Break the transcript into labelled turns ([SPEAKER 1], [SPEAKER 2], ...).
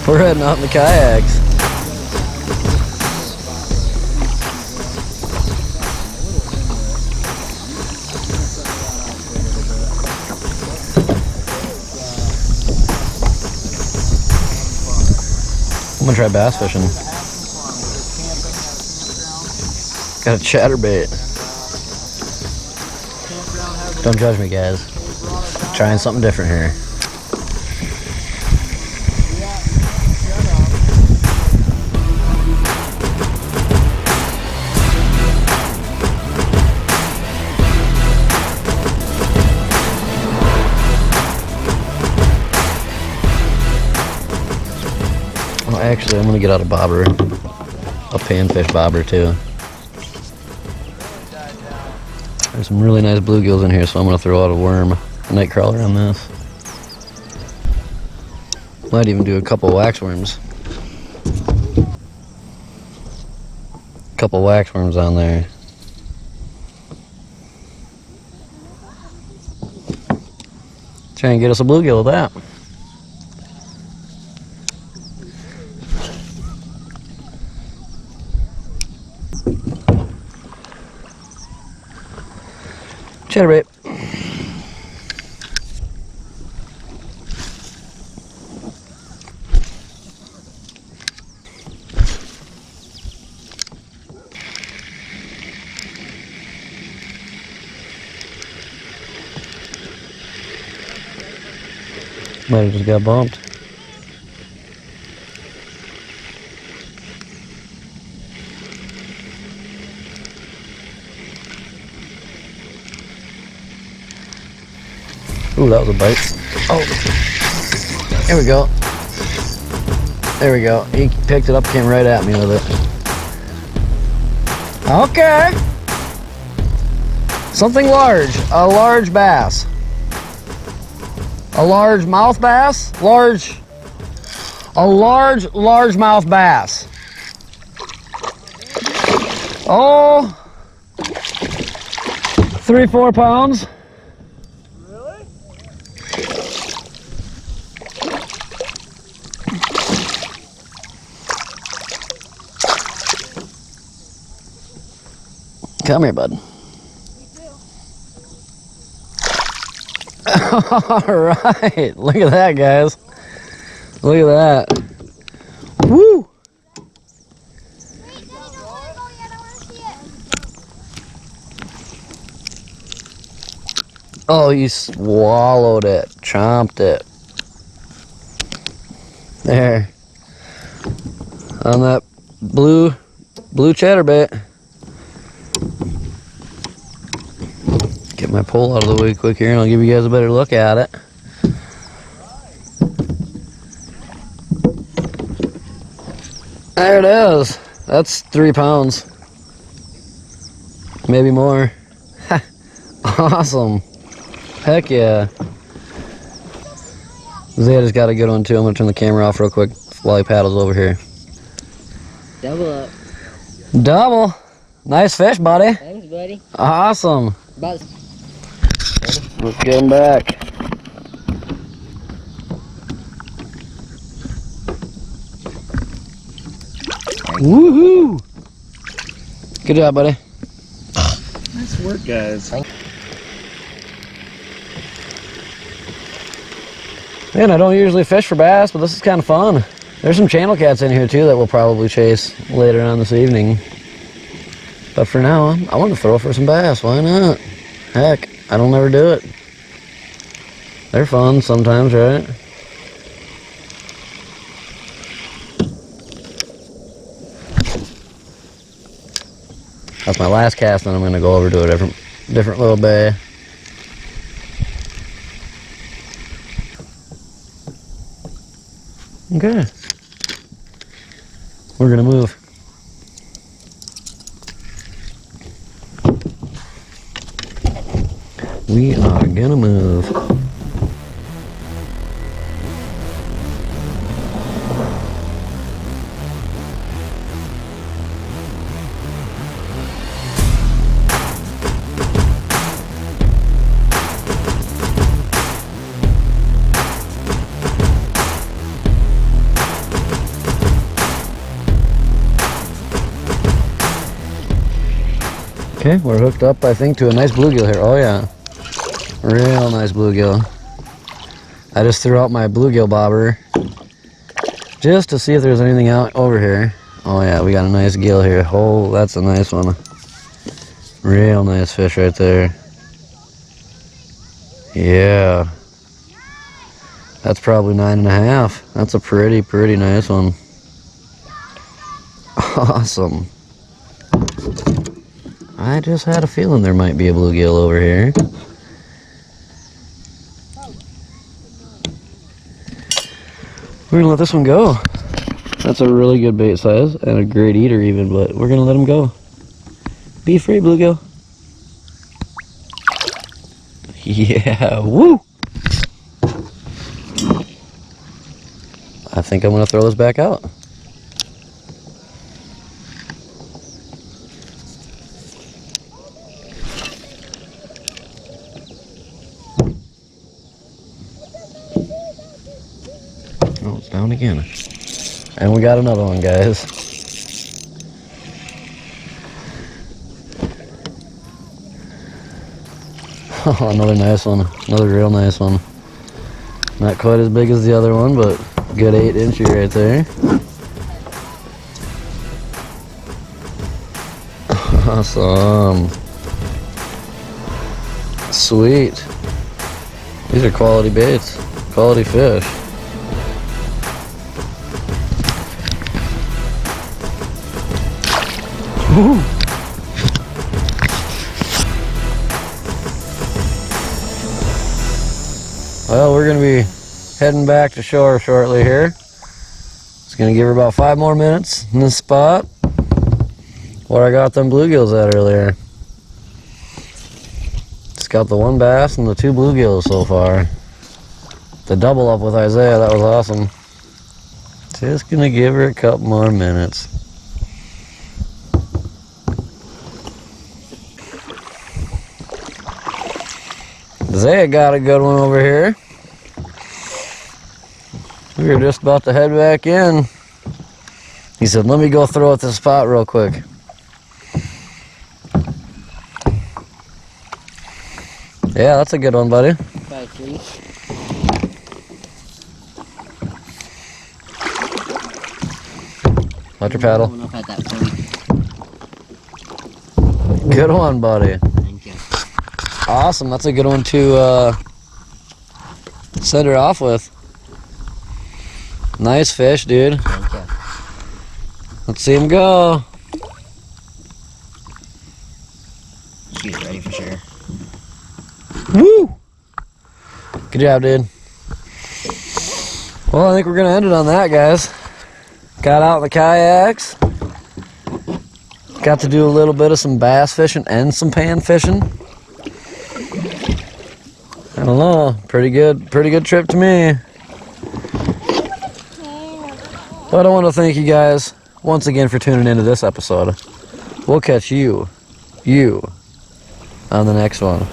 [SPEAKER 1] We're heading out in the kayaks. I'm gonna try bass fishing. Got a chatterbait. Don't judge me, guys. Trying something different here. Oh, actually, I'm gonna get out a bobber, a panfish bobber too. There's some really nice bluegills in here, so I'm gonna throw out a worm, a night crawler on this. Might even do a couple wax worms. Couple wax worms on there. Try and get us a bluegill with that. Chatterbait. Might have just got bumped. Ooh, that was a bite. Oh, there we go. There we go. He picked it up, came right at me with it. Okay. Something large. A large bass. A large mouth bass? A large mouth bass. Oh, 3-4 pounds. Come here, bud. All right, look at that, guys. Look at that. Woo! Oh, you swallowed it, chomped it. There. On that blue chatterbait. Get my pole out of the way quick here and I'll give you guys a better look at it. There it is. That's 3 pounds. Maybe more. Awesome. Heck yeah. Zay just got a good one too. I'm going to turn the camera off real quick while he paddles over here.
[SPEAKER 2] Double up.
[SPEAKER 1] Double. Nice fish, buddy.
[SPEAKER 2] Thanks, buddy.
[SPEAKER 1] Awesome.
[SPEAKER 2] About
[SPEAKER 1] Let's get him back. Woohoo! Good job, buddy.
[SPEAKER 3] Nice work, guys.
[SPEAKER 1] Man, I don't usually fish for bass, but this is kind of fun. There's some channel cats in here too that we'll probably chase later on this evening. But for now, I want to throw for some bass. Why not? Heck, I don't ever do it. They're fun sometimes, right? That's my last cast, and I'm going to go over to a different little bay. Okay. We're going to move. We are going to move. Okay, we're hooked up, I think, to a nice bluegill here. Oh yeah, real nice bluegill. I just threw out my bluegill bobber just to see if there's anything out over here. Oh yeah, we got a nice gill here. Oh, that's a nice one. Real nice fish right there. Yeah. That's probably 9.5. That's a pretty nice one. Awesome. I just had a feeling there might be a bluegill over here. We're gonna let this one go. That's a really good bait size and a great eater even, but we're gonna let him go. Be free, bluegill. Yeah, woo! I think I'm gonna throw this back out. Oh, it's down again. And we got another one, guys. Oh, another nice one. Another real nice one. Not quite as big as the other one, but good 8-inch right there. Awesome. Sweet. These are quality baits. Quality fish. Woo. Well, we're going to be heading back to shore shortly here. Just going to give her about 5 more minutes in this spot where I got them bluegills at earlier. Just got the 1 bass and the 2 bluegills so far. The double up with Isaiah, that was awesome. Just going to give her a couple more minutes. Isaiah got a good one over here. We were just about to head back in. He said, let me go throw at this spot real quick. Yeah, that's a good one, buddy.
[SPEAKER 2] By 3.
[SPEAKER 1] Watch your paddle.
[SPEAKER 2] Going up at that point.
[SPEAKER 1] Good one, buddy.
[SPEAKER 2] Thank you.
[SPEAKER 1] Awesome, that's a good one to set her off with. Nice fish, dude.
[SPEAKER 2] Thank you.
[SPEAKER 1] Let's see him go.
[SPEAKER 2] She's ready for sure.
[SPEAKER 1] Woo! Good job, dude. Well, I think we're gonna end it on that, guys. Got out in the kayaks. Got to do a little bit of some bass fishing and some pan fishing. I don't know, pretty good trip to me. But I want to thank you guys once again for tuning into this episode. We'll catch you on the next one.